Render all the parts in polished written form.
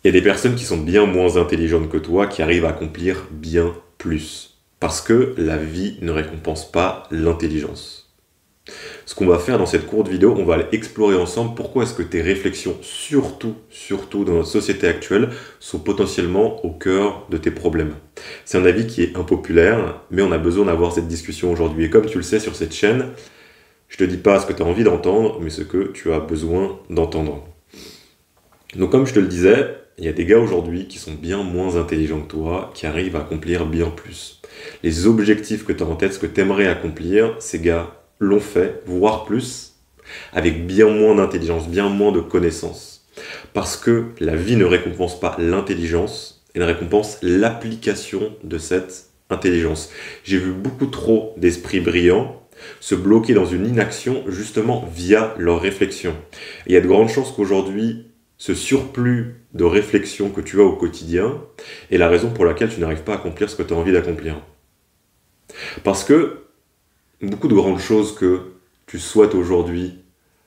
Il y a des personnes qui sont bien moins intelligentes que toi, qui arrivent à accomplir bien plus. Parce que la vie ne récompense pas l'intelligence. Ce qu'on va faire dans cette courte vidéo, on va aller explorer ensemble pourquoi est-ce que tes réflexions, surtout dans notre société actuelle, sont potentiellement au cœur de tes problèmes. C'est un avis qui est impopulaire, mais on a besoin d'avoir cette discussion aujourd'hui. Et comme tu le sais sur cette chaîne, je te dis pas ce que tu as envie d'entendre, mais ce que tu as besoin d'entendre. Donc comme je te le disais, il y a des gars aujourd'hui qui sont bien moins intelligents que toi, qui arrivent à accomplir bien plus. Les objectifs que tu as en tête, ce que tu aimerais accomplir, ces gars l'ont fait, voire plus, avec bien moins d'intelligence, bien moins de connaissances. Parce que la vie ne récompense pas l'intelligence, elle récompense l'application de cette intelligence. J'ai vu beaucoup trop d'esprits brillants se bloquer dans une inaction justement via leur réflexion. Et il y a de grandes chances qu'aujourd'hui, ce surplus de réflexion que tu as au quotidien est la raison pour laquelle tu n'arrives pas à accomplir ce que tu as envie d'accomplir. Parce que beaucoup de grandes choses que tu souhaites aujourd'hui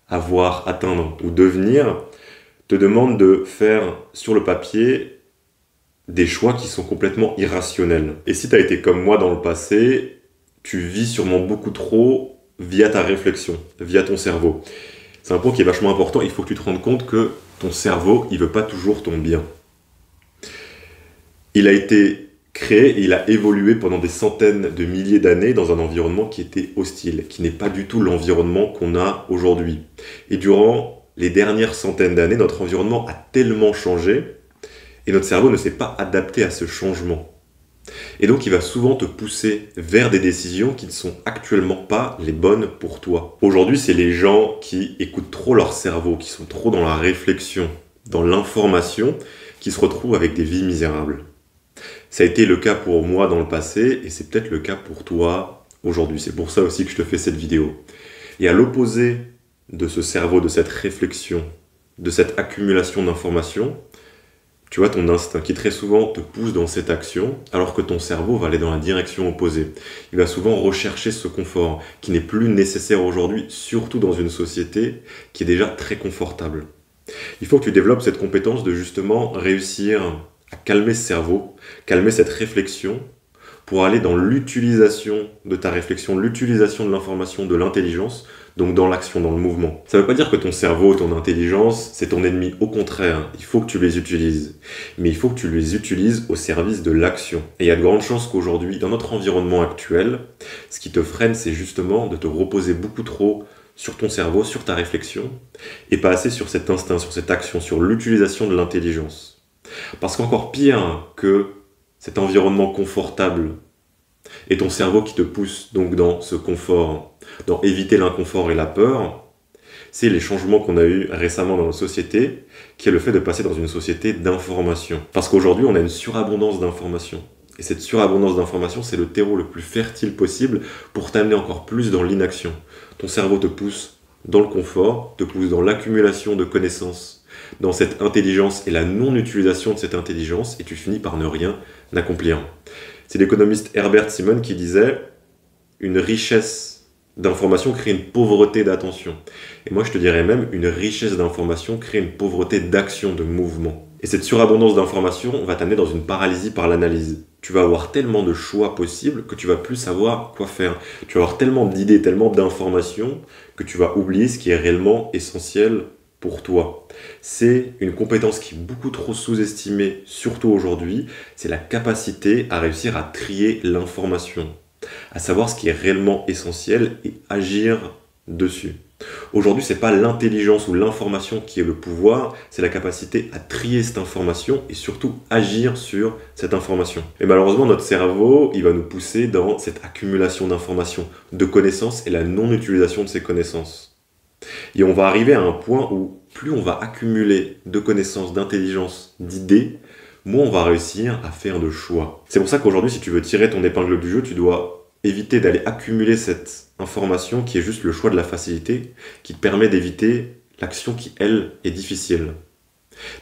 avoir, atteindre ou devenir te demandent de faire sur le papier des choix qui sont complètement irrationnels. Et si tu as été comme moi dans le passé, tu vis sûrement beaucoup trop via ta réflexion, via ton cerveau. C'est un point qui est vachement important, il faut que tu te rendes compte que ton cerveau, il veut pas toujours ton bien. Il a été créé et il a évolué pendant des centaines de milliers d'années dans un environnement qui était hostile, qui n'est pas du tout l'environnement qu'on a aujourd'hui. Et durant les dernières centaines d'années, notre environnement a tellement changé et notre cerveau ne s'est pas adapté à ce changement. Et donc il va souvent te pousser vers des décisions qui ne sont actuellement pas les bonnes pour toi. Aujourd'hui, c'est les gens qui écoutent trop leur cerveau, qui sont trop dans la réflexion, dans l'information, qui se retrouvent avec des vies misérables. Ça a été le cas pour moi dans le passé et c'est peut-être le cas pour toi aujourd'hui. C'est pour ça aussi que je te fais cette vidéo. Et à l'opposé de ce cerveau, de cette réflexion, de cette accumulation d'informations, tu vois ton instinct qui très souvent te pousse dans cette action alors que ton cerveau va aller dans la direction opposée. Il va souvent rechercher ce confort qui n'est plus nécessaire aujourd'hui, surtout dans une société qui est déjà très confortable. Il faut que tu développes cette compétence de justement réussir à calmer ce cerveau, calmer cette réflexion pour aller dans l'utilisation de ta réflexion, l'utilisation de l'information, de l'intelligence, donc dans l'action, dans le mouvement. Ça ne veut pas dire que ton cerveau, ton intelligence, c'est ton ennemi. Au contraire, il faut que tu les utilises. Mais il faut que tu les utilises au service de l'action. Et il y a de grandes chances qu'aujourd'hui, dans notre environnement actuel, ce qui te freine, c'est justement de te reposer beaucoup trop sur ton cerveau, sur ta réflexion, et pas assez sur cet instinct, sur cette action, sur l'utilisation de l'intelligence. Parce qu'encore pire que cet environnement confortable et ton cerveau qui te pousse donc dans ce confort, dans éviter l'inconfort et la peur, c'est les changements qu'on a eus récemment dans notre société, qui est le fait de passer dans une société d'information. Parce qu'aujourd'hui, on a une surabondance d'informations. Et cette surabondance d'informations, c'est le terreau le plus fertile possible pour t'amener encore plus dans l'inaction. Ton cerveau te pousse dans le confort, te pousse dans l'accumulation de connaissances, dans cette intelligence et la non-utilisation de cette intelligence, et tu finis par ne rien accomplir. C'est l'économiste Herbert Simon qui disait « Une richesse d'information crée une pauvreté d'attention. » Et moi je te dirais même « Une richesse d'information crée une pauvreté d'action, de mouvement. » Et cette surabondance d'informations va t'amener dans une paralysie par l'analyse. Tu vas avoir tellement de choix possibles que tu vas plus savoir quoi faire. Tu vas avoir tellement d'idées, tellement d'informations que tu vas oublier ce qui est réellement essentiel pour toi. C'est une compétence qui est beaucoup trop sous-estimée, surtout aujourd'hui, c'est la capacité à réussir à trier l'information, à savoir ce qui est réellement essentiel et agir dessus. Aujourd'hui, c'est pas l'intelligence ou l'information qui est le pouvoir, c'est la capacité à trier cette information et surtout agir sur cette information. Et malheureusement, notre cerveau, il va nous pousser dans cette accumulation d'informations, de connaissances et la non-utilisation de ces connaissances. Et on va arriver à un point où plus on va accumuler de connaissances, d'intelligence, d'idées, moins on va réussir à faire de choix. C'est pour ça qu'aujourd'hui, si tu veux tirer ton épingle du jeu, tu dois éviter d'aller accumuler cette information qui est juste le choix de la facilité, qui te permet d'éviter l'action qui, elle, est difficile.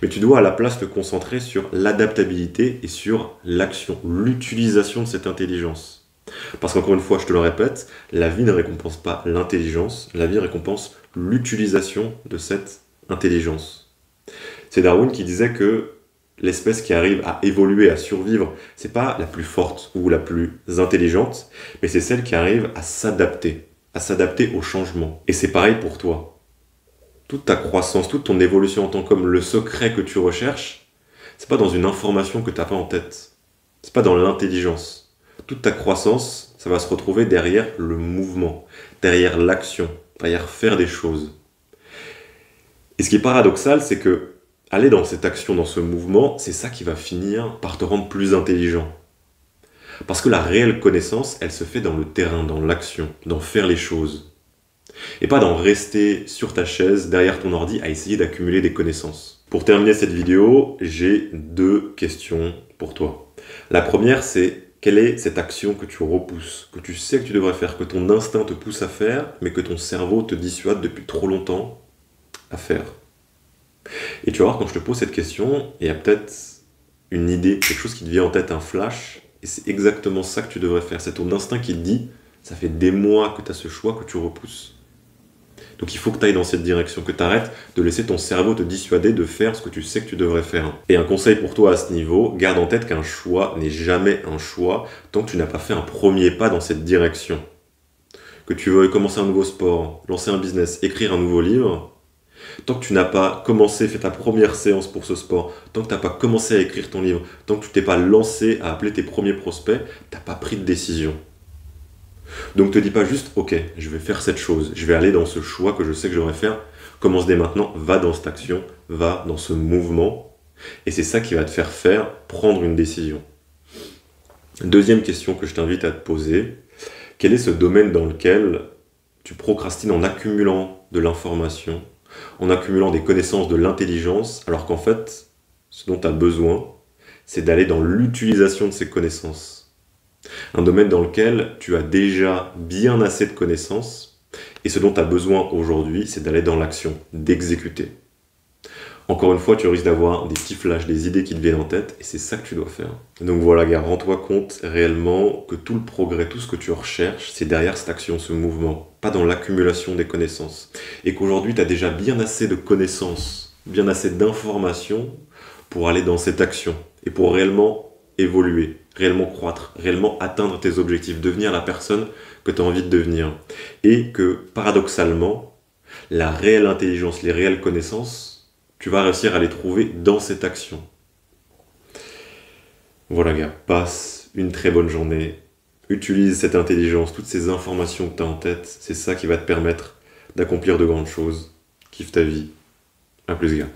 Mais tu dois à la place te concentrer sur l'adaptabilité et sur l'action, l'utilisation de cette intelligence. Parce qu'encore une fois, je te le répète, la vie ne récompense pas l'intelligence, la vie récompense l'utilisation de cette intelligence. C'est Darwin qui disait que l'espèce qui arrive à évoluer, à survivre, c'est pas la plus forte ou la plus intelligente, mais c'est celle qui arrive à s'adapter au changement. Et c'est pareil pour toi. Toute ta croissance, toute ton évolution en tant qu'homme, le secret que tu recherches, c'est pas dans une information que tu n'as pas en tête. C'est pas dans l'intelligence. Toute ta croissance, ça va se retrouver derrière le mouvement, derrière l'action, derrière faire des choses. Et ce qui est paradoxal, c'est que aller dans cette action, dans ce mouvement, c'est ça qui va finir par te rendre plus intelligent. Parce que la réelle connaissance, elle se fait dans le terrain, dans l'action, dans faire les choses. Et pas dans rester sur ta chaise, derrière ton ordi, à essayer d'accumuler des connaissances. Pour terminer cette vidéo, j'ai 2 questions pour toi. La première, c'est quelle est cette action que tu repousses, que tu sais que tu devrais faire, que ton instinct te pousse à faire, mais que ton cerveau te dissuade depuis trop longtemps à faire. Et tu vas voir, quand je te pose cette question, il y a peut-être une idée, quelque chose qui te vient en tête, un flash, et c'est exactement ça que tu devrais faire. C'est ton instinct qui te dit, ça fait des mois que tu as ce choix que tu repousses. Donc il faut que tu ailles dans cette direction, que tu arrêtes de laisser ton cerveau te dissuader de faire ce que tu sais que tu devrais faire. Et un conseil pour toi à ce niveau, garde en tête qu'un choix n'est jamais un choix tant que tu n'as pas fait un premier pas dans cette direction. Que tu veuilles commencer un nouveau sport, lancer un business, écrire un nouveau livre, tant que tu n'as pas commencé, fait ta première séance pour ce sport, tant que tu n'as pas commencé à écrire ton livre, tant que tu t'es pas lancé à appeler tes premiers prospects, tu n'as pas pris de décision. Donc te dis pas juste, ok, je vais faire cette chose, je vais aller dans ce choix que je sais que je devrais faire, commence dès maintenant, va dans cette action, va dans ce mouvement, et c'est ça qui va te faire prendre une décision. Deuxième question que je t'invite à te poser, quel est ce domaine dans lequel tu procrastines en accumulant de l'information, en accumulant des connaissances, de l'intelligence, alors qu'en fait, ce dont tu as besoin, c'est d'aller dans l'utilisation de ces connaissances. Un domaine dans lequel tu as déjà bien assez de connaissances, et ce dont tu as besoin aujourd'hui, c'est d'aller dans l'action, d'exécuter. Encore une fois, tu risques d'avoir des petits flashs, des idées qui te viennent en tête, et c'est ça que tu dois faire. Donc voilà, gars, rends-toi compte réellement que tout le progrès, tout ce que tu recherches, c'est derrière cette action, ce mouvement, pas dans l'accumulation des connaissances. Et qu'aujourd'hui, tu as déjà bien assez de connaissances, bien assez d'informations pour aller dans cette action, et pour réellement évoluer, réellement croître, réellement atteindre tes objectifs, devenir la personne que tu as envie de devenir. Et que, paradoxalement, la réelle intelligence, les réelles connaissances, tu vas réussir à les trouver dans cette action. Voilà, gars, passe une très bonne journée. Utilise cette intelligence, toutes ces informations que tu as en tête. C'est ça qui va te permettre d'accomplir de grandes choses. Kiffe ta vie. À plus, gars.